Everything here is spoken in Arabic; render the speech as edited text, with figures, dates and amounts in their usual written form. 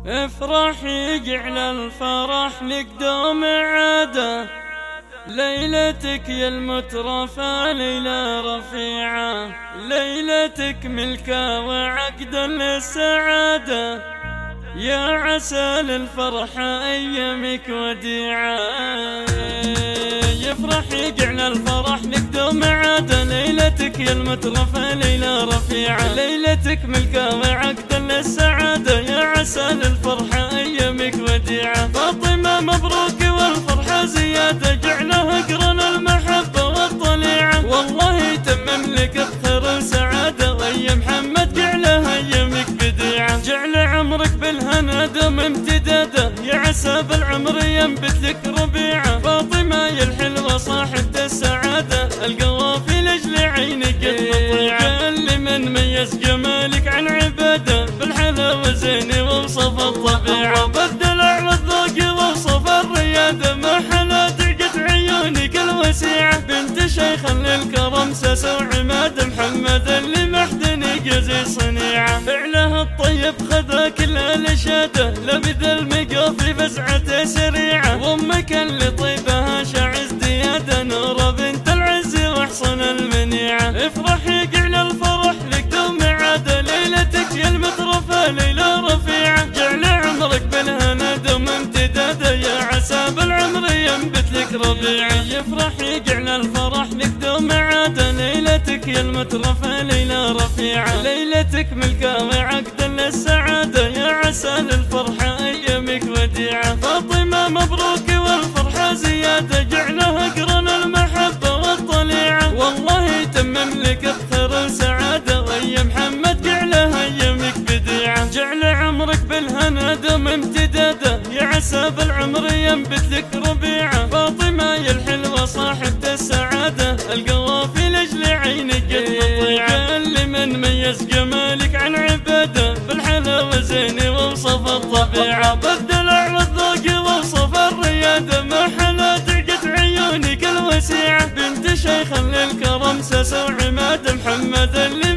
افرحي على الفرح لك دوم عاده، ليلتك يا المترفة ليلة رفيعة، ليلتك ملكة وعقدا للسعادة، يا عسى للفرحة أيامك وديعة. يفرحي على الفرح لك دوم عادة، ليلتك يا المترفة ليلة رفيعة، ليلتك ملكة وعقدا للسعادة، يا عسى للفرحة أيامك وديعة. فاطمة مبروك والفرحة زيادة، جعلها قرن المحبة والطليعة، والله يتمم لك بخير وسعادة، ويا محمد جعلها أيامك بديعة. جعل عمرك بالهنا دوم امتداده، يا عسى بالعمر ينبت لك ربيعة. فاطمة يا الحلوة صاحبة السعادة، القوافي لأجل عينك المطيعة، اللي من ميز جمالك عن عبادة، بالحلاوة زيني ووصف الطبيعة، بالدلع والذوق ووصف الريادة، ما حلا تعقد عيونك الوسيعة. بنت شيخ للكرم ساسة وعماد، محمد اللي محدني قزي صنيعة، فعله الطيب خذا كل الاشاده، لبذ المقافي فزعته سريعة، وامك اللي طيبها شع ازدياده، نوره بنت العز واحصن المنيعة. افرحي على الفرح لك دوم عاده، ليلتك يا المترفة ليلة رفيعة، جعل عمرك بالهنا دوم امتداده، يا عسى بالعمر ينبت لك ربيعة. يفرحي على الفرح لك دوم عاده، ليلتك يا المترفة ليلة رفيعة، ليلتك ملكة وعقدا للسعادة، يا عسى للفرحة أيامك وديعة. فاطمة مبروك والفرحة زيادة، جعلها قرن المحبة والطليعة، والله يتمم لك بخير وسعادة، ويا محمد جعلها أيامك بديعة. جعل عمرك بالهنا دوم امتداده، يا عسى بالعمر ينبت لك ربيعة. فاطمة يا الحلوة صاحبة السعادة، القوافي لأجل عينك المطيعة، اللي من ميز جمالك عن عبادة، بالحلاوة زيني ووصف الطبيعة، بالدلع والذوق ووصف الريادة، ما حلا تعقد عيونك الوسيعة. بنت شيخ للكرم ساسة وعماد، محمد اللي